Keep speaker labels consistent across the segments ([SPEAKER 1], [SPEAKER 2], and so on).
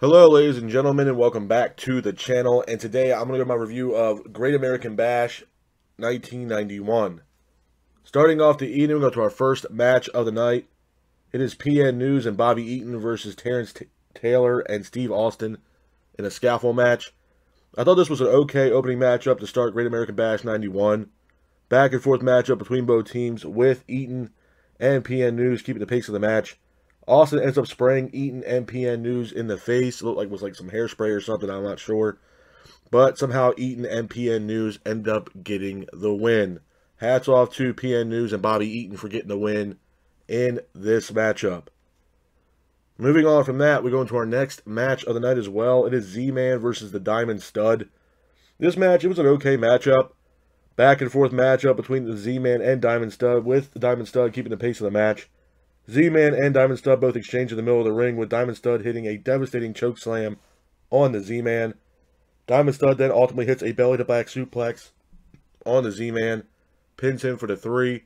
[SPEAKER 1] Hello ladies and gentlemen, and welcome back to the channel. And today I'm going to give my review of Great American Bash 1991. Starting off the evening, we go to our first match of the night. It is PN News and Bobby Eaton versus Terrence Taylor and Steve Austin in a scaffold match. I thought this was an okay opening matchup to start Great American Bash 91. Back and forth matchup between both teams with Eaton and PN News keeping the pace of the match. Austin ends up spraying Eaton and PN News in the face. It looked like it was like some hairspray or something, I'm not sure. But somehow Eaton and PN News end up getting the win. Hats off to PN News and Bobby Eaton for getting the win in this matchup. Moving on from that, we go into our next match of the night as well. It is Z-Man versus the Diamond Stud. This match, it was an okay matchup. Back and forth matchup between the Z-Man and Diamond Stud, with the Diamond Stud keeping the pace of the match. Z-Man and Diamond Stud both exchange in the middle of the ring, with Diamond Stud hitting a devastating choke slam on the Z-Man. Diamond Stud then ultimately hits a belly-to-back suplex on the Z-Man, pins him for the 3,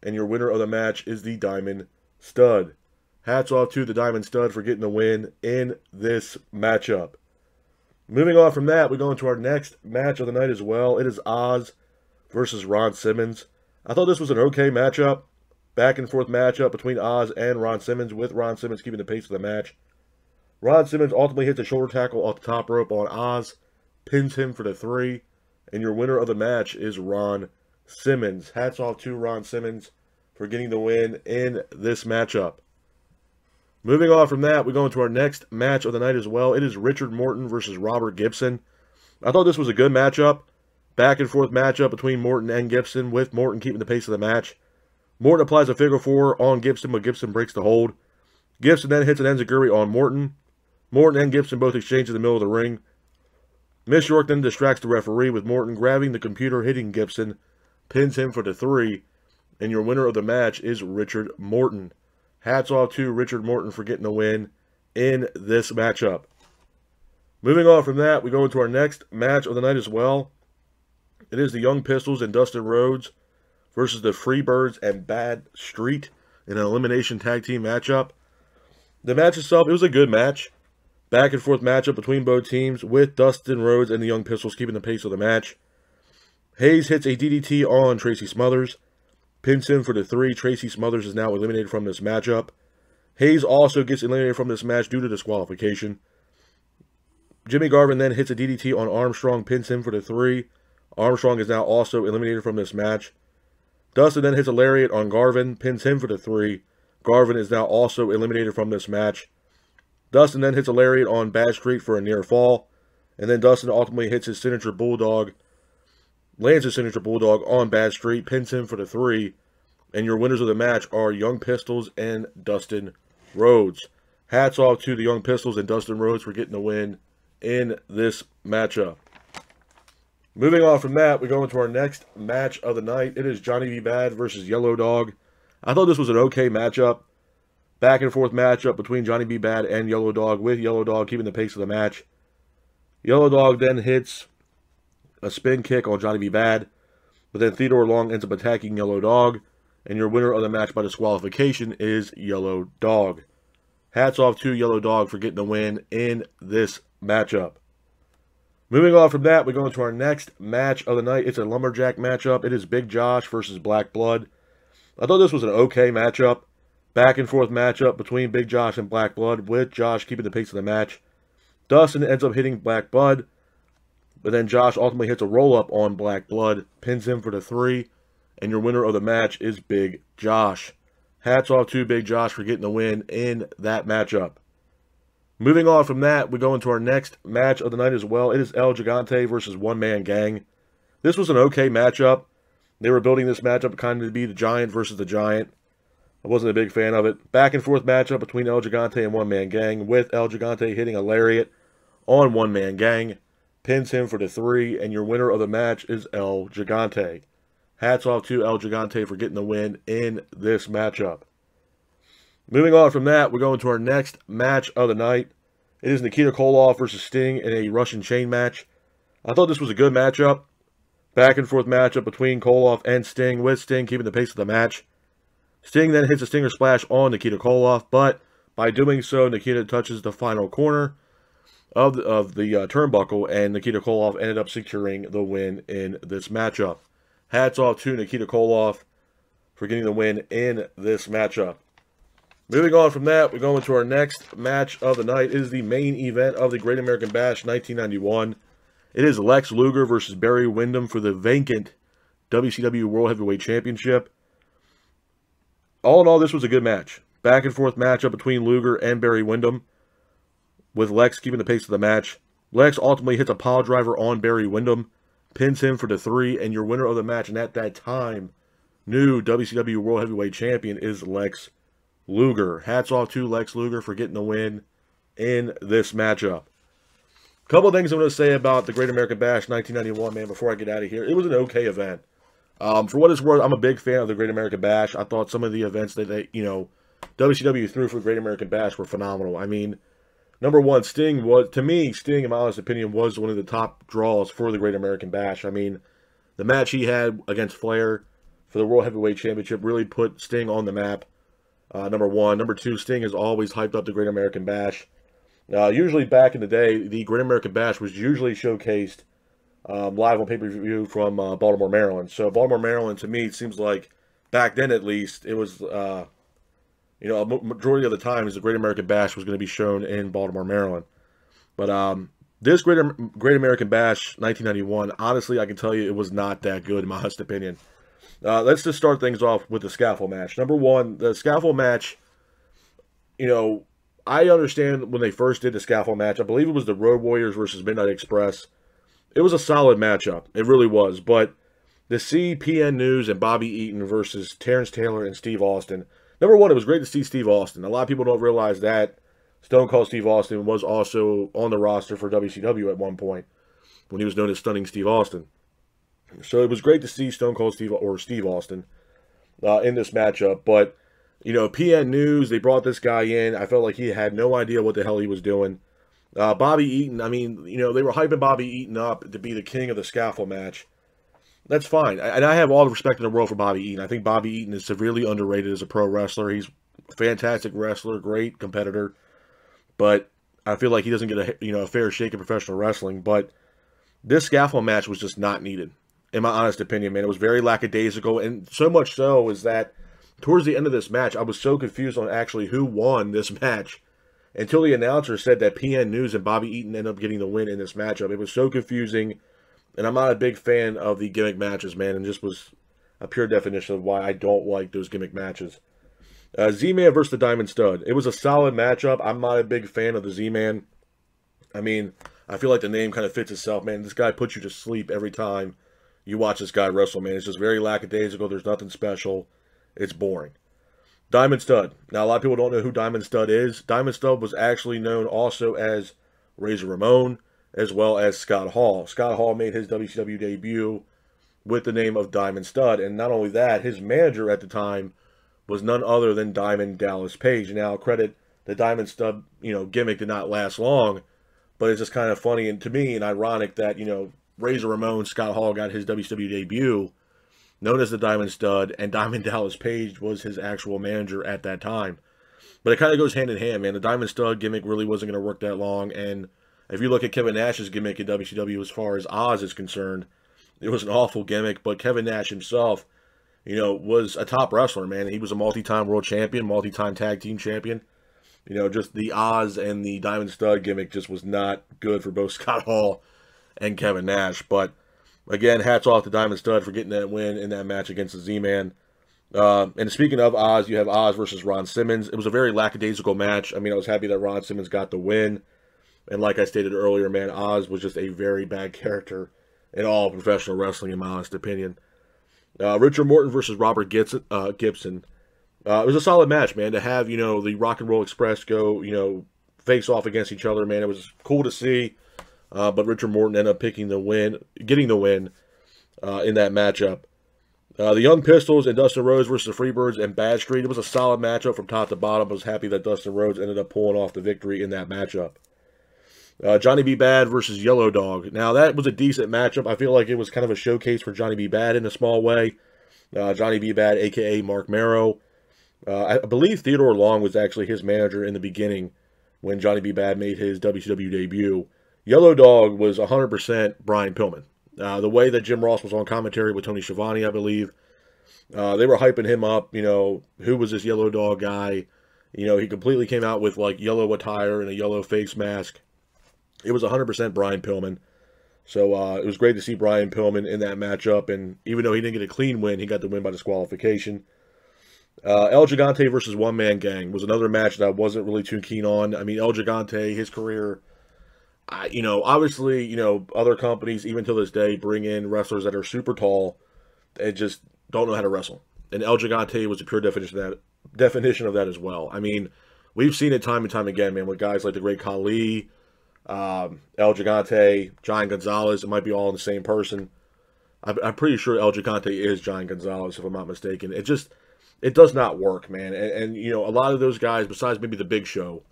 [SPEAKER 1] and your winner of the match is the Diamond Stud. Hats off to the Diamond Stud for getting the win in this matchup. Moving on from that, we go into our next match of the night as well. It is Oz versus Ron Simmons. I thought this was an okay matchup. Back and forth matchup between Oz and Ron Simmons, with Ron Simmons keeping the pace of the match. Ron Simmons ultimately hits a shoulder tackle off the top rope on Oz, pins him for the 3, and your winner of the match is Ron Simmons. Hats off to Ron Simmons for getting the win in this matchup. Moving on from that, we go into our next match of the night as well. It is Richard Morton versus Robert Gibson. I thought this was a good matchup. Back and forth matchup between Morton and Gibson, with Morton keeping the pace of the match. Morton applies a figure 4 on Gibson, but Gibson breaks the hold. Gibson then hits an enziguri on Morton. Morton and Gibson both exchange in the middle of the ring. Miss York then distracts the referee, with Morton grabbing the computer, hitting Gibson, pins him for the 3, and your winner of the match is Richard Morton. Hats off to Richard Morton for getting the win in this matchup. Moving on from that, we go into our next match of the night as well. It is the Young Pistols and Dustin Rhodes versus the Freebirds and Bad Street in an elimination tag team matchup. The match itself, it was a good match. Back and forth matchup between both teams, with Dustin Rhodes and the Young Pistols keeping the pace of the match. Hayes hits a DDT on Tracy Smothers, pins him for the 3. Tracy Smothers is now eliminated from this matchup. Hayes also gets eliminated from this match due to disqualification. Jimmy Garvin then hits a DDT on Armstrong, pins him for the 3. Armstrong is now also eliminated from this match. Dustin then hits a lariat on Garvin, pins him for the 3. Garvin is now also eliminated from this match. Dustin then hits a lariat on Bad Street for a near fall. And then Dustin ultimately hits his signature bulldog, lands his signature bulldog on Bad Street, pins him for the 3. And your winners of the match are Young Pistols and Dustin Rhodes. Hats off to the Young Pistols and Dustin Rhodes for getting the win in this matchup. Moving on from that, we go into our next match of the night. It is Johnny B. Bad versus Yellow Dog. I thought this was an okay matchup. Back and forth matchup between Johnny B. Bad and Yellow Dog, with Yellow Dog keeping the pace of the match. Yellow Dog then hits a spin kick on Johnny B. Bad, but then Theodore Long ends up attacking Yellow Dog, and your winner of the match by disqualification is Yellow Dog. Hats off to Yellow Dog for getting the win in this matchup. Moving on from that, we go into our next match of the night. It's a lumberjack matchup. It is Big Josh versus Black Blood. I thought this was an okay matchup. Back and forth matchup between Big Josh and Black Blood, with Josh keeping the pace of the match. Dustin ends up hitting Black Blood, but then Josh ultimately hits a roll-up on Black Blood, pins him for the 3, and your winner of the match is Big Josh. Hats off to Big Josh for getting the win in that matchup. Moving on from that, we go into our next match of the night as well. It is El Gigante versus One Man Gang. This was an okay matchup. They were building this matchup kind of to be the Giant versus the Giant. I wasn't a big fan of it. Back and forth matchup between El Gigante and One Man Gang, with El Gigante hitting a lariat on One Man Gang, pins him for the 3, and your winner of the match is El Gigante. Hats off to El Gigante for getting the win in this matchup. Moving on from that, we go into our next match of the night. It is Nikita Koloff versus Sting in a Russian chain match. I thought this was a good matchup. Back and forth matchup between Koloff and Sting, with Sting keeping the pace of the match. Sting then hits a Stinger Splash on Nikita Koloff, but by doing so, Nikita touches the final corner, of the turnbuckle, and Nikita Koloff ended up securing the win in this matchup. Hats off to Nikita Koloff for getting the win in this matchup. Moving on from that, we go into our next match of the night. It is the main event of the Great American Bash 1991. It is Lex Luger versus Barry Windham for the vacant WCW World Heavyweight Championship. All in all, this was a good match. Back and forth matchup between Luger and Barry Windham, with Lex keeping the pace of the match. Lex ultimately hits a pile driver on Barry Windham, pins him for the 3, and your winner of the match, and at that time, new WCW World Heavyweight Champion is Lex Luger. Hats off to Lex Luger for getting the win in this matchup. A couple of things I'm going to say about the Great American Bash 1991, man, before I get out of here. It was an okay event. For what it's worth, I'm a big fan of the Great American Bash. I thought some of the events that WCW threw for the Great American Bash were phenomenal. I mean, number one, Sting, in my honest opinion, was one of the top draws for the Great American Bash. I mean, the match he had against Flair for the World Heavyweight Championship really put Sting on the map. Number one. Number two, Sting has always hyped up the Great American Bash. Usually back in the day, the Great American Bash was usually showcased live on pay-per-view from Baltimore, Maryland. So Baltimore, Maryland, to me, it seems like back then at least, it was, a majority of the times the Great American Bash was going to be shown in Baltimore, Maryland. But this Great American Bash 1991, honestly, I can tell you it was not that good in my honest opinion. Let's just start things off with the scaffold match. Number one, the scaffold match, I understand when they first did the scaffold match. I believe it was the Road Warriors versus Midnight Express. It was a solid matchup. It really was. But to see PN News and Bobby Eaton versus Terrence Taylor and Steve Austin. Number one, it was great to see Steve Austin. A lot of people don't realize that Stone Cold Steve Austin was also on the roster for WCW at one point when he was known as Stunning Steve Austin. So it was great to see Stone Cold Steve Austin in this matchup. But, PN News, they brought this guy in. I felt like he had no idea what the hell he was doing. Bobby Eaton, I mean, they were hyping Bobby Eaton up to be the king of the scaffold match. That's fine. And I have all the respect in the world for Bobby Eaton. I think Bobby Eaton is severely underrated as a pro wrestler. He's a fantastic wrestler, great competitor. But I feel like he doesn't get a fair shake in professional wrestling. But this scaffold match was just not needed. In my honest opinion, man, it was very lackadaisical, and so much so is that towards the end of this match, I was so confused on actually who won this match until the announcer said that PN News and Bobby Eaton ended up getting the win in this matchup. It was so confusing, and I'm not a big fan of the gimmick matches, man, and this was a pure definition of why I don't like those gimmick matches. Z-Man versus the Diamond Stud. It was a solid matchup. I'm not a big fan of the Z-Man. I mean, I feel like the name kind of fits itself, man. This guy puts you to sleep every time you watch this guy wrestle, man. It's just very lackadaisical. There's nothing special. It's boring. Diamond Stud. Now, a lot of people don't know who Diamond Stud is. Diamond Stud was actually known also as Razor Ramon, as well as Scott Hall. Scott Hall made his WCW debut with the name of Diamond Stud. And not only that, his manager at the time was none other than Diamond Dallas Page. Now, credit the Diamond Stud, gimmick did not last long, but it's just kind of funny and to me and ironic that, Razor Ramon, Scott Hall got his WCW debut, known as the Diamond Stud, and Diamond Dallas Page was his actual manager at that time. But it kind of goes hand in hand, man. The Diamond Stud gimmick really wasn't going to work that long, and if you look at Kevin Nash's gimmick in WCW as far as Oz is concerned, it was an awful gimmick, but Kevin Nash himself, was a top wrestler, man. He was a multi-time world champion, multi-time tag team champion. Just the Oz and the Diamond Stud gimmick just was not good for both Scott Hall and Kevin Nash. But again, hats off to Diamond Stud for getting that win in that match against the Z-Man. And speaking of Oz, you have Oz versus Ron Simmons. It was a very lackadaisical match. I mean, I was happy that Ron Simmons got the win. And like I stated earlier, man, Oz was just a very bad character in all professional wrestling, in my honest opinion. Richard Morton versus Robert Gibson. It was a solid match, man. To have, the Rock and Roll Express go, face off against each other, man. It was cool to see. But Richard Morton ended up getting the win in that matchup. The Young Pistols and Dustin Rhodes versus the Freebirds and Bad Street. It was a solid matchup from top to bottom. I was happy that Dustin Rhodes ended up pulling off the victory in that matchup. Johnny B. Bad versus Yellow Dog. Now, that was a decent matchup. I feel like it was kind of a showcase for Johnny B. Bad in a small way. Johnny B. Bad, a.k.a. Mark Marrow. I believe Theodore Long was actually his manager in the beginning when Johnny B. Bad made his WCW debut. Yellow Dog was 100% Brian Pillman. The way that Jim Ross was on commentary with Tony Schiavone, I believe, they were hyping him up. You know, who was this Yellow Dog guy? You know, he completely came out with like yellow attire and a yellow face mask. It was 100% Brian Pillman. So it was great to see Brian Pillman in that matchup. And even though he didn't get a clean win, he got the win by disqualification. El Gigante versus One Man Gang was another match that I wasn't really too keen on. I mean, El Gigante, his career, you know, obviously, you know, other companies, even to this day, bring in wrestlers that are super tall and just don't know how to wrestle. And El Gigante was a pure definition of that as well. I mean, we've seen it time and time again, man, with guys like the Great Khali, El Gigante, Giant Gonzalez. It might be all in the same person. I'm pretty sure El Gigante is Giant Gonzalez, if I'm not mistaken. It does not work, man. And you know, a lot of those guys, besides maybe the Big Show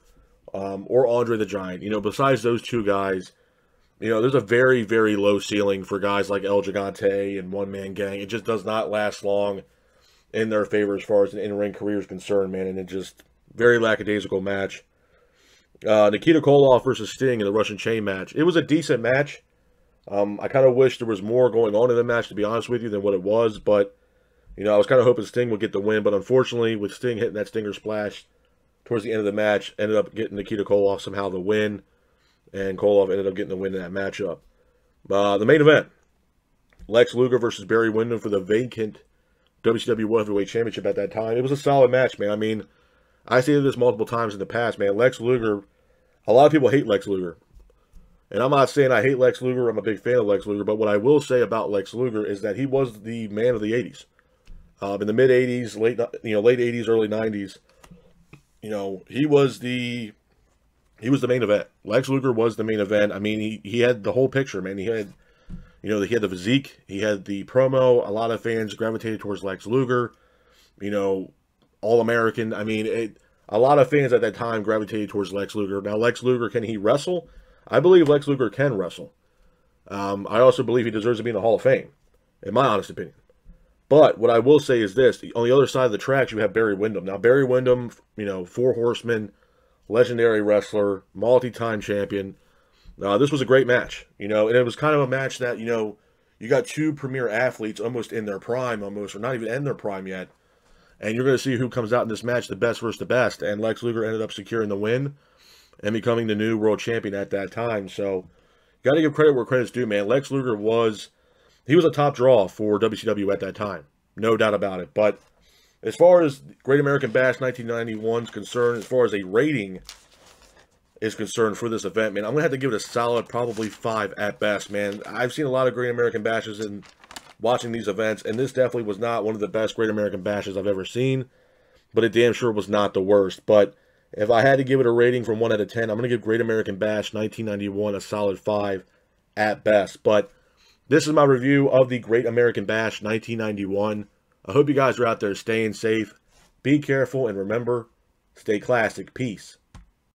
[SPEAKER 1] or Andre the Giant, you know, besides those two guys, you know, there's a very, very low ceiling for guys like El Gigante and One Man Gang. It just does not last long in their favor as far as an in-ring career is concerned, man. And it just, very lackadaisical match. Nikita Koloff versus Sting in the Russian Chain match. It was a decent match. I kind of wish there was more going on in the match, to be honest with you, than what it was. But, you know, I was kind of hoping Sting would get the win. But unfortunately, with Sting hitting that Stinger Splash towards the end of the match, ended up getting Nikita Koloff somehow the win. And Koloff ended up getting the win in that matchup. The main event, Lex Luger versus Barry Windham for the vacant WCW World Heavyweight Championship at that time. It was a solid match, man. I mean, I stated this multiple times in the past, man. Lex Luger, a lot of people hate Lex Luger. And I'm not saying I hate Lex Luger. I'm a big fan of Lex Luger. But what I will say about Lex Luger is that he was the man of the 80s. In the mid-80s, late 80s, early 90s, you know, he was the main event. Lex Luger was the main event. I mean, he had the whole picture, man. He had, you know, he had the physique. He had the promo. A lot of fans gravitated towards Lex Luger. You know, All-American. I mean, a lot of fans at that time gravitated towards Lex Luger. Now, Lex Luger, can he wrestle? I believe Lex Luger can wrestle. I also believe he deserves to be in the Hall of Fame, in my honest opinion. But what I will say is this. On the other side of the tracks, you have Barry Windham. Now, Barry Windham, you know, Four Horsemen, legendary wrestler, multi-time champion. This was a great match, you know, and it was kind of a match that, you know, you got two premier athletes almost in their prime, or not even in their prime yet. And you're going to see who comes out in this match, the best versus the best. And Lex Luger ended up securing the win and becoming the new world champion at that time. So, you got to give credit where credit's due, man. Lex Luger was a top draw for WCW at that time. No doubt about it. But as far as Great American Bash 1991 is concerned, as far as a rating is concerned for this event, man, I'm going to have to give it a solid probably 5 at best, man. I've seen a lot of Great American Bashes in watching these events, and this definitely was not one of the best Great American Bashes I've ever seen, but it damn sure was not the worst. But if I had to give it a rating from 1 out of 10, I'm going to give Great American Bash 1991 a solid 5 at best. But this is my review of the Great American Bash 1991. I hope you guys are out there staying safe. Be careful, and remember, stay classic. Peace.